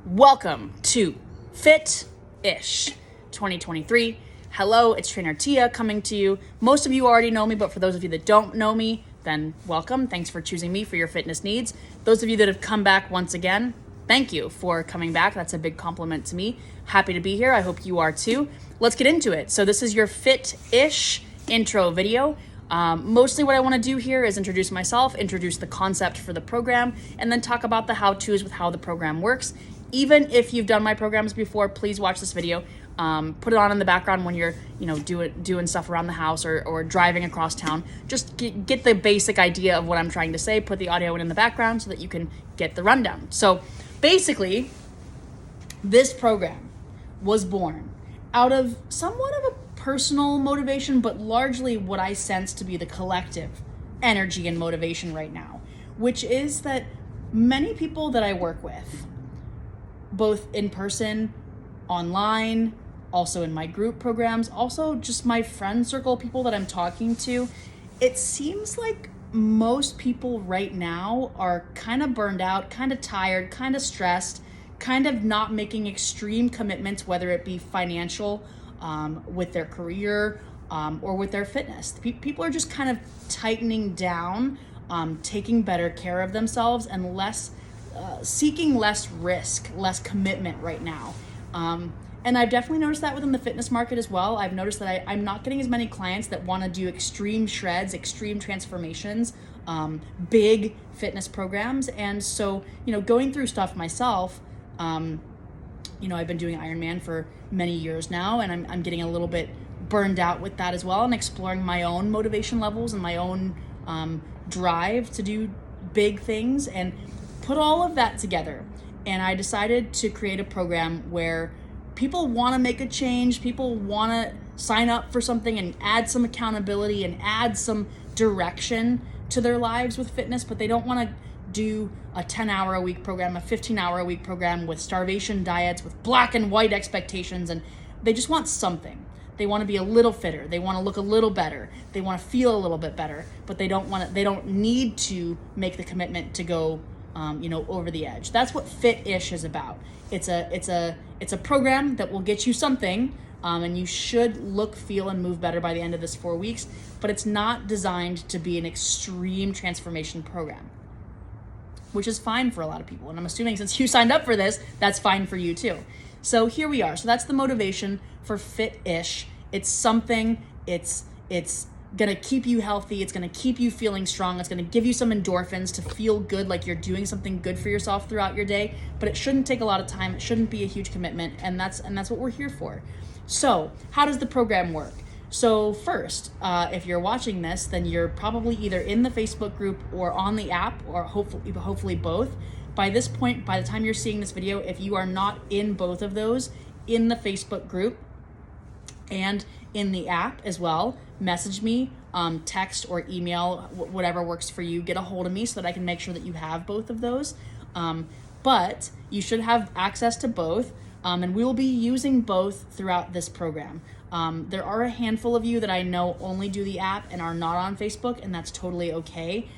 Welcome to Fit-ish 2023. Hello, it's Trainer Tia coming to you. Most of you already know me, but for those of you that don't know me, then welcome. Thanks for choosing me for your fitness needs. Those of you that have come back once again, thank you for coming back. That's a big compliment to me. Happy to be here. I hope you are too. Let's get into it. So this is your Fit-ish intro video. Mostly what I want to do here is introduce myself, introduce the concept for the program, and then talk about the how-tos with how the program works. Even if you've done my programs before, please watch this video. Put it on in the background when you're, doing stuff around the house or driving across town. Just get the basic idea of what I'm trying to say. Put the audio in the background so that you can get the rundown. So basically, this program was born out of somewhat of a personal motivation, but largely what I sense to be the collective energy and motivation right now, which is that many people that I work with, both in person, online, also in my group programs, also just my friend circle, people that I'm talking to, it seems like most people right now are kind of burned out, kind of tired, kind of stressed, kind of not making extreme commitments, whether it be financial, with their career, or with their fitness. People are just kind of tightening down, taking better care of themselves and seeking less risk, less commitment right now. And I've definitely noticed that within the fitness market as well. I've noticed that I'm not getting as many clients that want to do extreme shreds, extreme transformations, big fitness programs. And so, going through stuff myself, I've been doing Ironman for many years now, and I'm getting a little bit burned out with that as well, and exploring my own motivation levels and my own drive to do big things, and put all of that together. And I decided to create a program where people want to make a change, people want to sign up for something and add some accountability and add some direction to their lives with fitness, but they don't want to do a 10-hour a week program, a 15-hour a week program with starvation diets, with black and white expectations, and they just want something. They want to be a little fitter, they want to look a little better, they want to feel a little bit better, but they don't need to make the commitment to go over the edge. That's what Fit-ish is about. It's a program that will get you something, and you should look, feel, and move better by the end of this 4 weeks, but it's not designed to be an extreme transformation program, which is fine for a lot of people. And I'm assuming since you signed up for this, that's fine for you too. So here we are. So that's the motivation for Fit-ish. It's something, it's gonna keep you healthy. It's gonna keep you feeling strong. It's gonna give you some endorphins to feel good, like you're doing something good for yourself throughout your day, but it shouldn't take a lot of time. It shouldn't be a huge commitment. And that's what we're here for. So how does the program work? So first, if you're watching this, then you're probably either in the Facebook group or on the app, or hopefully both. By this point, by the time you're seeing this video, if you are not in both of those, in the Facebook group and in the app as well, message me, text or email, whatever works for you. Get a hold of me so that I can make sure that you have both of those. But you should have access to both, and we will be using both throughout this program. There are a handful of you that I know only do the app and are not on Facebook, and that's totally okay.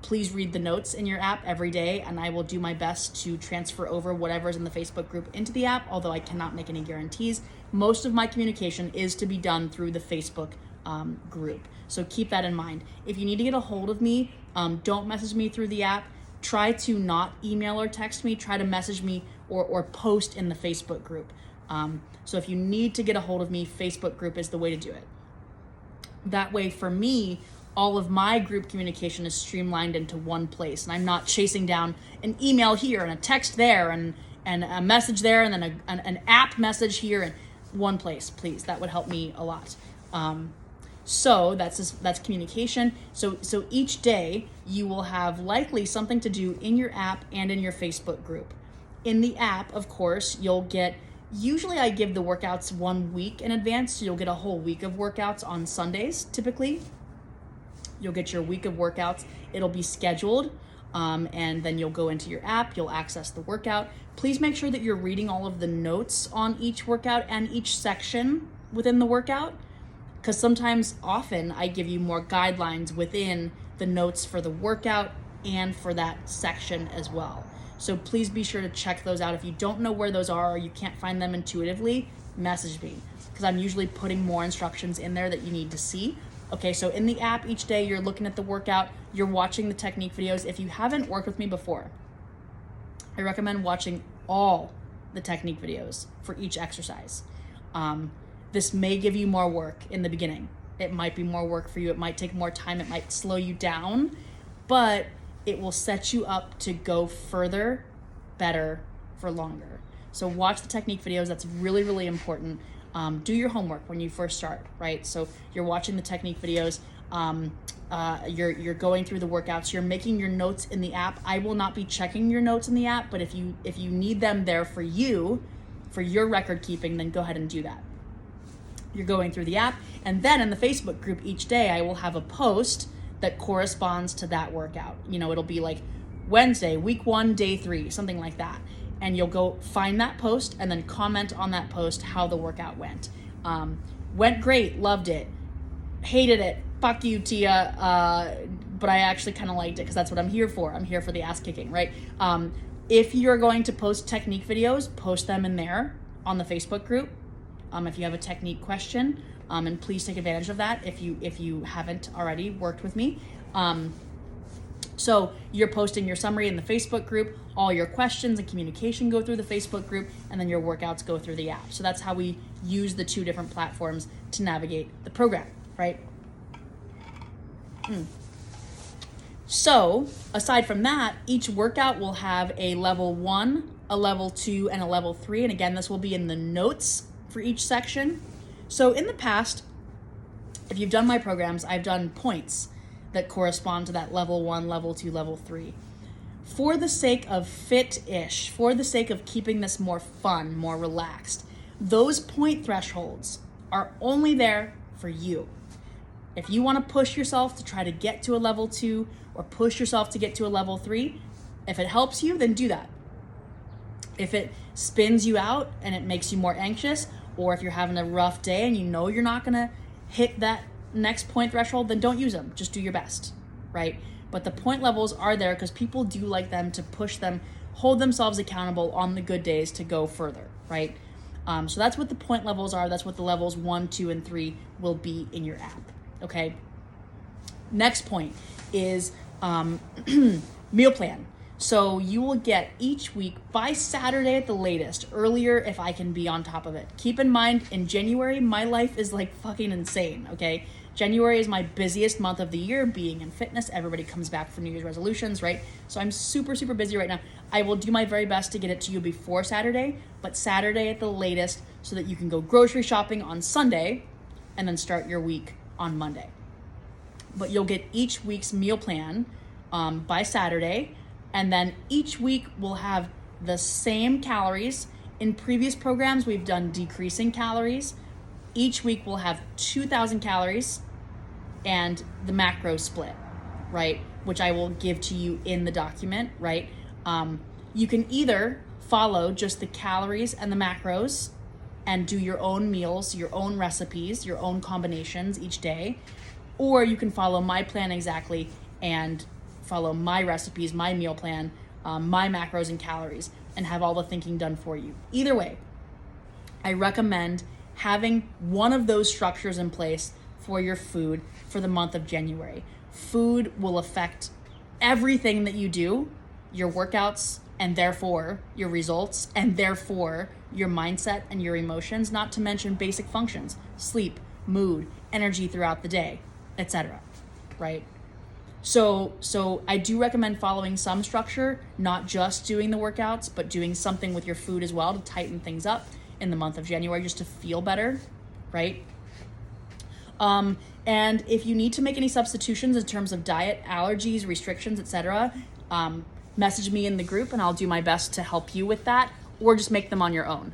Please read the notes in your app every day, and I will do my best to transfer over whatever's in the Facebook group into the app, although I cannot make any guarantees. Most of my communication is to be done through the Facebook group, so keep that in mind. If you need to get a hold of me, don't message me through the app. Try to not email or text me. Try to message me or post in the Facebook group. So if you need to get a hold of me, Facebook group is the way to do it. That way, for me, all of my group communication is streamlined into one place, and I'm not chasing down an email here and a text there and a message there and then an app message here in one place. Please, that would help me a lot. So that's communication. So each day you will have likely something to do in your app and in your Facebook group. In the app, of course, you'll get, usually I give the workouts 1 week in advance, so you'll get a whole week of workouts on Sundays, typically. You'll get your week of workouts. It'll be scheduled, and then you'll go into your app, you'll access the workout. Please make sure that you're reading all of the notes on each workout and each section within the workout, because often I give you more guidelines within the notes for the workout and for that section as well. So please be sure to check those out. If you don't know where those are or you can't find them intuitively, message me, because I'm usually putting more instructions in there that you need to see. Okay, so in the app each day, you're looking at the workout, you're watching the technique videos. If you haven't worked with me before, I recommend watching all the technique videos for each exercise. This may give you more work in the beginning. It might be more work for you. It might take more time. It might slow you down, but it will set you up to go further, better, for longer. So watch the technique videos. That's really, really important. Do your homework when you first start, right? So you're watching the technique videos. You're going through the workouts. You're making your notes in the app. I will not be checking your notes in the app, but if you need them there for you, for your record keeping, then go ahead and do that. You're going through the app, and then in the Facebook group each day, I will have a post that corresponds to that workout. You know, it'll be like Wednesday, week 1, day 3, something like that. And you'll go find that post and then comment on that post how the workout went. Went great, loved it, hated it, fuck you, Tia, but I actually kind of liked it because that's what I'm here for. I'm here for the ass kicking, right? If you're going to post technique videos, post them in there on the Facebook group. If you have a technique question, and please take advantage of that if you haven't already worked with me. So you're posting your summary in the Facebook group, all your questions and communication go through the Facebook group, and then your workouts go through the app. So that's how we use the 2 different platforms to navigate the program, right? So aside from that, each workout will have a level 1, a level 2, and a level 3. And again, this will be in the notes for each section. So in the past, if you've done my programs, I've done points that correspond to that level 1, level 2, level 3. For the sake of fit-ish, for the sake of keeping this more fun, more relaxed, those point thresholds are only there for you. If you want to push yourself to try to get to a level 2 or push yourself to get to a level 3, if it helps you, then do that. If it spins you out and it makes you more anxious, or if you're having a rough day and you know you're not going to hit that next point threshold, then don't use them. Just do your best, right? But the point levels are there because people do like them to push them, hold themselves accountable on the good days to go further, right? So that's what the point levels are. That's what the levels 1, 2, and 3 will be in your app, okay? Next point is meal plan. So you will get each week by Saturday at the latest, earlier if I can be on top of it. Keep in mind, in January, my life is like fucking insane, okay? January is my busiest month of the year, being in fitness. Everybody comes back for New Year's resolutions, right? So I'm super, super busy right now. I will do my very best to get it to you before Saturday, but Saturday at the latest so that you can go grocery shopping on Sunday and then start your week on Monday. But you'll get each week's meal plan by Saturday, and then each week we'll have the same calories. In previous programs, we've done decreasing calories. Each week we'll have 2,000 calories and the macro split, right? Which I will give to you in the document, right? You can either follow just the calories and the macros and do your own meals, your own recipes, your own combinations each day, or you can follow my plan exactly and follow my recipes, my meal plan, my macros and calories, and have all the thinking done for you. Either way, I recommend having one of those structures in place for your food for the month of January. Food will affect everything that you do, your workouts, and therefore your results, and therefore your mindset and your emotions, not to mention basic functions, sleep, mood, energy throughout the day, etc., right? So I do recommend following some structure, not just doing the workouts, but doing something with your food as well to tighten things up in the month of January just to feel better, right? And if you need to make any substitutions in terms of diet, allergies, restrictions, etc., message me in the group and I'll do my best to help you with that, or just make them on your own.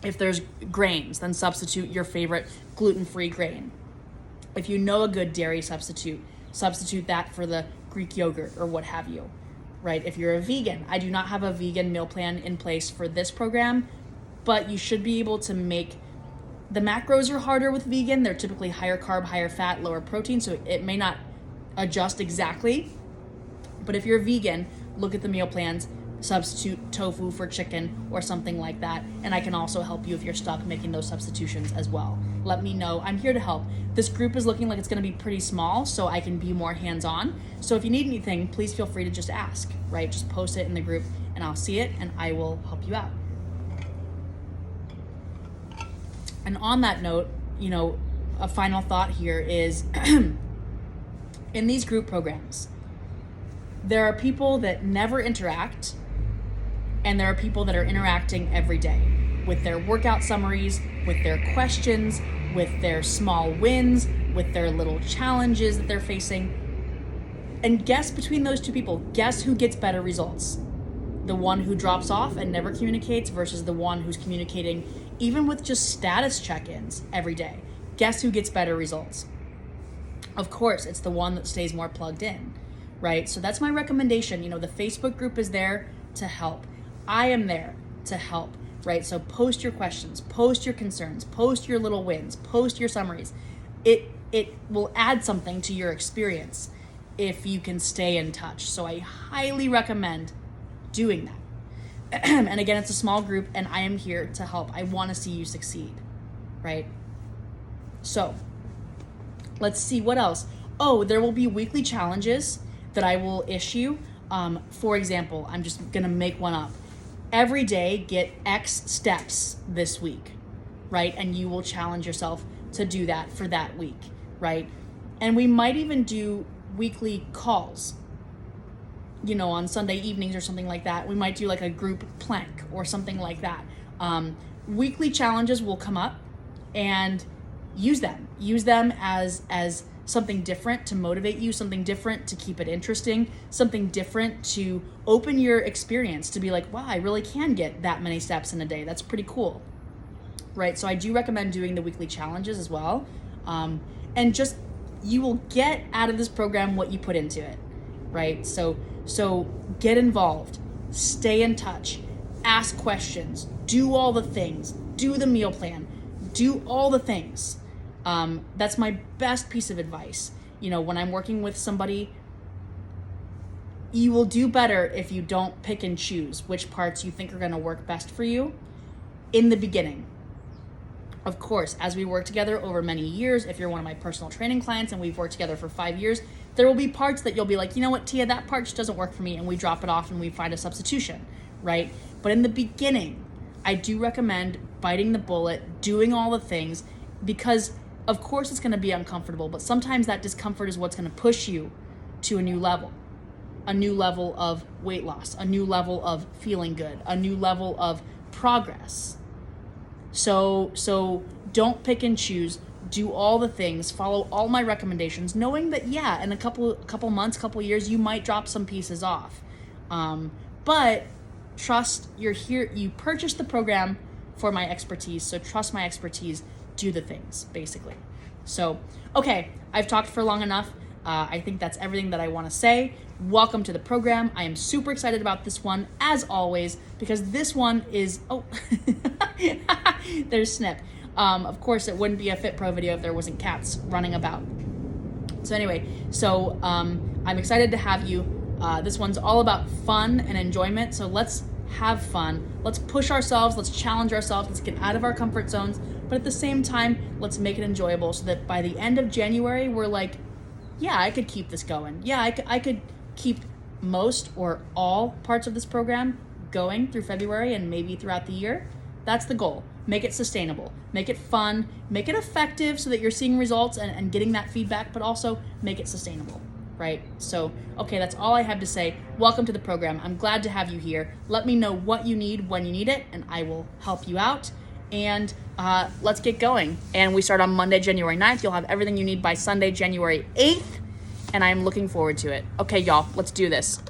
If there's grains, then substitute your favorite gluten-free grain. If you know a good dairy substitute that for the Greek yogurt or what have you, right? If you're a vegan, I do not have a vegan meal plan in place for this program, but you should be able to make, the macros are harder with vegan. They're typically higher carb, higher fat, lower protein, so it may not adjust exactly, But if you're vegan, look at the meal plans, substitute tofu for chicken or something like that. And I can also help you if you're stuck making those substitutions as well. Let me know. I'm here to help. This group is looking like it's going to be pretty small, so I can be more hands-on. So if you need anything, please feel free to just ask, right? Just post it in the group and I'll see it and I will help you out. And on that note, a final thought here is in these group programs, there are people that never interact, and there are people that are interacting every day with their workout summaries, with their questions, with their small wins, with their little challenges that they're facing. And guess between those two people, guess who gets better results? The one who drops off and never communicates versus the one who's communicating even with just status check-ins every day. Guess who gets better results? Of course, it's the one that stays more plugged in, right? So that's my recommendation. The Facebook group is there to help. I am there to help, right? So post your questions, post your concerns, post your little wins, post your summaries. It will add something to your experience if you can stay in touch. So I highly recommend doing that. And again, it's a small group and I am here to help. I want to see you succeed, right? So let's see what else. Oh, there will be weekly challenges that I will issue. For example, I'm just going to make one up. Every day, get X steps this week, right? And you will challenge yourself to do that for that week, right? And we might even do weekly calls, on Sunday evenings or something like that. We might do like a group plank or something like that. Weekly challenges will come up and use them as something different to motivate you, something different to keep it interesting, something different to open your experience to be like, wow, I really can get that many steps in a day. That's pretty cool, right? So I do recommend doing the weekly challenges as well. And just, you will get out of this program what you put into it, right? So get involved, stay in touch, ask questions, do all the things, do the meal plan, do all the things. That's my best piece of advice. When I'm working with somebody, you will do better if you don't pick and choose which parts you think are going to work best for you in the beginning. Of course, as we work together over many years, if you're one of my personal training clients and we've worked together for 5 years, there will be parts that you'll be like, you know what, Tia, that part just doesn't work for me, and we drop it off and we find a substitution, right? But in the beginning, I do recommend biting the bullet, doing all the things, because of course it's going to be uncomfortable, but sometimes that discomfort is what's going to push you to a new level of weight loss, a new level of feeling good, a new level of progress. So don't pick and choose, do all the things, follow all my recommendations, knowing that, yeah, in a couple months, couple years, you might drop some pieces off. But trust, you're here, you purchased the program for my expertise, so trust my expertise, do the things, basically. So, okay, I've talked for long enough. I think that's everything that I want to say. Welcome to the program. I am super excited about this one, as always, because this one is, there's Snip. Of course, it wouldn't be a Fit Pro video if there wasn't cats running about. So anyway, I'm excited to have you. This one's all about fun and enjoyment, so let's have fun. Let's push ourselves, let's challenge ourselves, let's get out of our comfort zones, but at the same time, let's make it enjoyable so that by the end of January, we're like, yeah, I could keep this going. Yeah, I could keep most or all parts of this program going through February and maybe throughout the year. That's the goal. Make it sustainable, make it fun, make it effective so that you're seeing results and getting that feedback, but also make it sustainable, right? So, okay, that's all I have to say. Welcome to the program. I'm glad to have you here. Let me know what you need when you need it, and I will help you out. And let's get going. And we start on Monday, January 9th. You'll have everything you need by Sunday, January 8th. And I'm looking forward to it. Okay, y'all, let's do this.